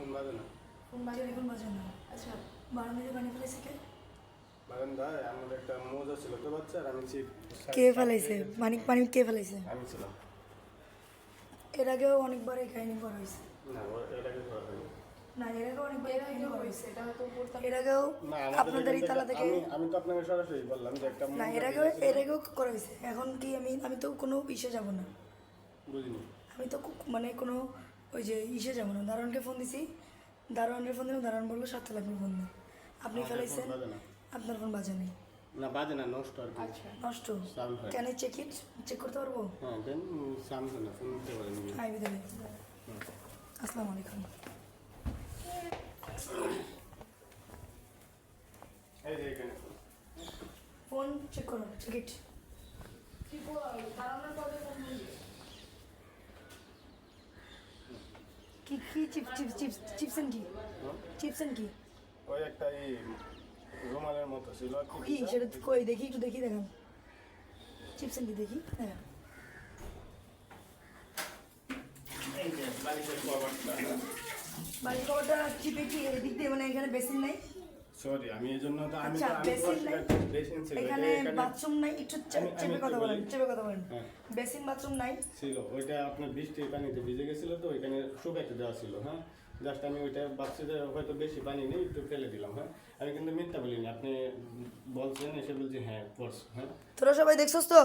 Phone বাজে না। Phone বাজে না। আচ্ছা বারান্দায় পানি ফেলেছে কে? বারান্দায় আমাদের একটা মোজা ছিল তো বাচ্চার, আমি কে ফেলাইছে? পানি কে ফেলাইছে? আমি ছিলাম। এর আগেও অনেকবার এই কাহিনী করা হয়েছে। না এটাকে করা হয়নি। না এর আগেও অনেকবার এই কাহিনী করা হয়েছে। এটা হয়তো এর আগেও আপনাদের এই তালা থেকে আমি তো আপনাকে সরাসরি বললাম যে একটা না এর আগেও করা হয়েছে। এখন কি আমি তো কোনো ইসে যাব না। বুঝিনি। আমি তো মানে কোনো ওই যে ইসে যাব না। দারোয়ানকে ফোন দিছি, দারোয়ানের ফোন দিলাম, দারোয়ান বললো 7 লাখ ফোন দেন। আপনি ফেলাইছেন, আপনার ফোন বাজে নেই। না বাজে না, নষ্ট আর কি। আচ্ছা নষ্ট কেন? চেক করতে পারবো? হ্যাঁ দেন সামনে না ফোন দিতে পারেন। হাই বিদায়। আসসালামু আলাইকুম। এই যে এখানে ফোন চেক করো, টিকিট কি কি চিপসেন কি ওই একটা এই রুমালের মতো ছিল কি সেটা কই দেখি, একটু দেখি দেখান। চিপসেন কি দেখি? হ্যাঁ এই যে বালিশের কভারটা। বাড়ির কভারটা চিপে কি এদিক দিয়ে, মানে এখানে বেসিন নাই? সরি আমি এজন্য তো আমি আচ্ছা বেসিন নাই, বেসিন ছিল এখানে বাথরুম নাই। একটু চেপে কথা বলেন। হ্যাঁ বেসিন বাথরুম নাই ছিল, ওইটা আপনার বৃষ্টির পানিতে ভিজে গেছিল তো ওইখানে শুকাইতে দেওয়া ছিল। হ্যাঁ জাস্ট আমি ওইটা ভাবছি যে হয়তো বেশি পানি নেই, একটু ফেলে দিলাম। হ্যাঁ আমি কিন্তু মিথ্যা বলিনি, আপনি বলছেন এসে বলছি হ্যাঁ কোর্স। হ্যাঁ তোরা সবাই দেখছস তো?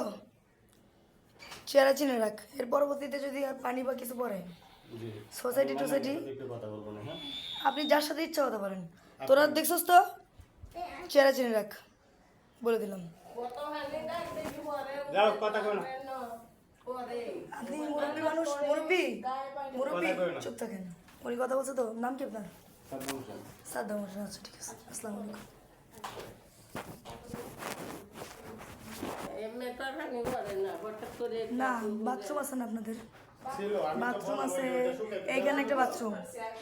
চেহারা চিনে রাখ, এর পরবর্তীতে যদি আর পানি বা কিছু পড়ে জি সোসাইটি টোসাইটি একটু কথা বলবো না। হ্যাঁ আপনি যার সাথে ইচ্ছা কথা বলেন। তোরা দেখছস তো? চেহারা চিনে রাখ, বলে দিলাম। যাও কথা কই না। আপনি মুরব্বী মানুষ, মুরব্বী চুপ থাকেন। উনি কথা বলছে তো। নাম কি আপনার? সাদ্দাম হোসেন। আচ্ছা ঠিক আছে, আসসালামু আলাইকুম। না বাথরুম আছে না আপনাদের? ছিল আমি তো বাথরুম বললাম আছে, ওইটা শুকাইতে এইখানে একটা বাথরুম,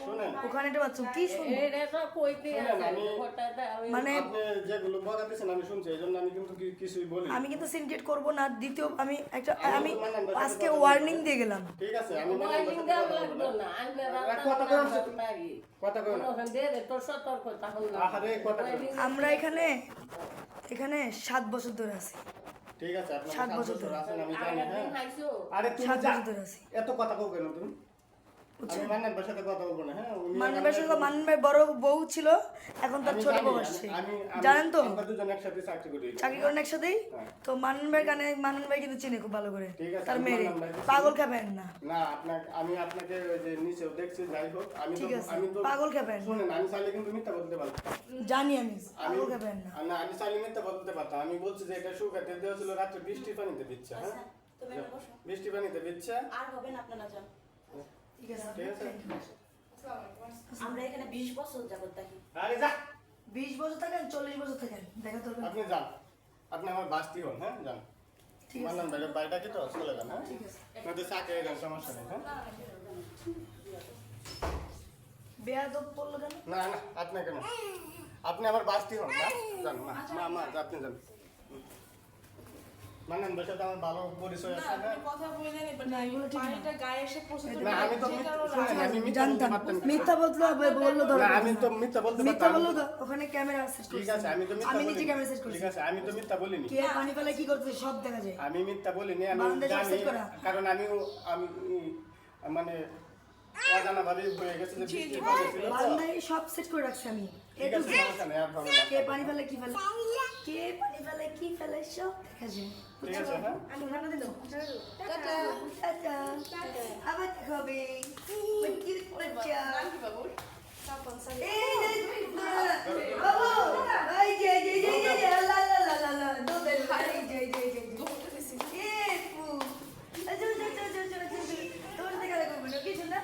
শুনেন ওখানে একটা বাথরুম। কি শুনবো মানে? আপনি যেগুলো বলাতেছেন আমি শুনছি, এইজন্য আমি কিন্তু কিছুই বলি। আমি কিন্তু সিনক্রেট করবো না। দ্বিতীয় আমি আজকে ওয়ার্নিং দিয়ে গেলাম। ঠিক আছে আমি কথা কই না। আমরা এখানে 7 বছর ধরে আছি। ঠিক আছে আপনি 7 বছর ধরে আছেন আমি জানি। হ্যাঁ আরে তুমি 7 বছর ধরে আছি। এত কথা কও কেন তুমি? আমি মান্নানের সাথে কথা বলবো না। হ্যাঁ মান্নান ভাই বড় বউ ছিল, এখন তার ছোট বউ আসছে, জানেন তো? আমরা দুজন একসাথে চাকরি করেন একসাথেই তো। মান্নান ভাই কিন্তু চিনে খুব ভালো করে তার মেয়ে। পাগল খাবেন না। না আমি আপনাকে ওই যে নিচেও দেখছি, যাই হোক আমি তো পাগল খাবেন শুনেন, আমি চাইলে কিন্তু মিথ্যা বলতে পারতাম। জানি আমি, পাগল খাবেন না। না আমি চাইলে মিথ্যা বলতে পারতাম। আমি বলছি যে এটা শুকাতে দেওয়া ছিল, রাত্রে বৃষ্টির পানিতে ভিজছে। হ্যাঁ বৃষ্টির পানিতে ভিজছে আর হবে না, আপনারা যান। ঠিক আছে ঠিক আছে আমরা এখানে 20 বছর যাবত থাকি। আরে যা 20 বছর থাকেন, 40 বছর থাকেন, দেখা তো আপনি যান, আপনি আমার বাস্তি হন। হ্যাঁ যান। ঠিক আছে মানলাম ভাইয়ের বাড়িটা কি তো চলে যান। হ্যাঁ ঠিক আছে। নয়তো চাকরি যান, সমস্যা নেই। হ্যাঁ বেয়াদব বললো কেন? না আপনি কেন, আপনি আমার বাস্তি হন। না যান মা আপনি যান। মানলাম ভাইয়ের সাথে আমার ভালো পরিচয় আছে। হ্যাঁ কথা বলে নেবেন না, এগুলো ঠিক না। পানিটা গায়ে এসে পৌঁছে না আমি তো শুনেন, আমি মিথ্যা বলতে জানতাম পারতাম না। মিথ্যা বললো ধরো। না আমি তো মিথ্যা বলতে মিথ্যা পারতাম। বললো তো, ওখানে ক্যামেরা সেট ঠিক করছি। আছে আমি তো মিথ্যা আমি বলিনি। নিজে ক্যামেরা সেট করছি। ঠিক আছে আমি তো মিথ্যা বলিনি। কে পানি ফেলে কি করতেছে সব দেখা যায়। আমি মিথ্যা বলিনি, আমি বারান্দায় সব জানি, set করা। কারণ আমি মানে অজানা ভাবে হয়ে গেছে যে বৃষ্টির পানি ছিল তো। বারান্দায় সব সেট করে রাখছি আমি। ঠিক আছে সমস্যা নেই, আর হবে না। কে পানি ফেলে কি ফেলে, কে পানি ফেলে কি ফেলে সব দেখা যায়। ঠিক আছে হ্যাঁ আমি খানা দিল। টাটা টাটা, আবার দেখা হবে। কি করছো? এই বাবু, এই যে লা লা লা লা লা দুধের ভাই যে এ পু আচ্ছা তোর দেখা লাগবে না কিছু না।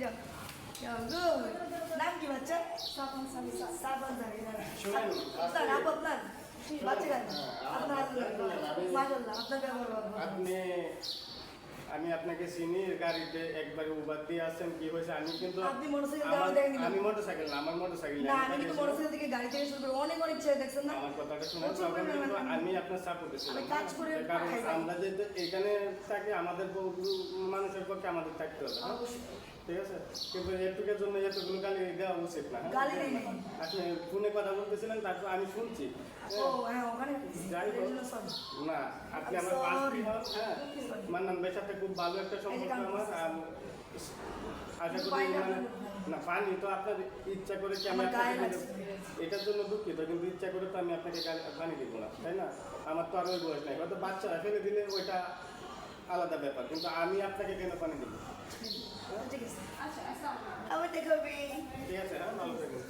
যাও যাও গো। নাম কি বাচ্চা? সাবান সাবি। শুনেন আপনার বাচ্চা কেন? আপনার মাশাআল্লাহ, আপনার ব্যবহার ভালো। আমি আপনাকে চিনি, গাড়িতে একবারে উবার দিয়ে আসছেন। কি হয়েছে আমি কিন্তু আপনি মোটরসাইকেল দাও দেখেন না। আমি মোটরসাইকেল না, আমার মোটরসাইকেল না আমি কিন্তু মোটরসাইকেল থেকে গাড়ি থেকে শুরু করে অনেক ছেড়ে দেখছেন না। আমার কথাটা শুনুন, তখন কিন্তু আমি আপনার সাপোর্টে ছিলাম। আমি কাজ করে কারণ খাই। আমরা যে এখানে থাকি, আমাদের মানুষের পক্ষে আমাদের থাকতে হবে। হ্যাঁ? ঠিক আছে, কিন্তু এটুকের জন্য এতগুলো গালি দেওয়া উচিত না, হ্যাঁ? গালি নেই। আপনি ফোনে কথা বলতেছিলেন, তারপর আমি শুনছি, ও হ্যাঁ ওখানে যাই হোক, এই জন্য sorry। না আপনি আমার বান্ধবী হন, হ্যাঁ, মান্নান ভাইয়ের সাথে খুব ভালো একটা সম্পর্ক আমার, আশা করি মানে না পানি তো আপনার ইচ্ছা করে কি আমি আমার গায়ে আপনাকে লাগছে। এটার জন্য দুঃখিত, কিন্তু ইচ্ছা করে তো আমি আপনাকে পানি দিব না, তাই না? আমার তো আর ওই বয়স নাই, হয়তো বাচ্চারা ফেলে দিলে ওইটা আলাদা ব্যাপার, কিন্তু আমি আপনাকে কেন পানি দিব? ঠিক আছে আবার দেখাবি ঠিক আছে, হ্যাঁ, ভালো থাকবেন।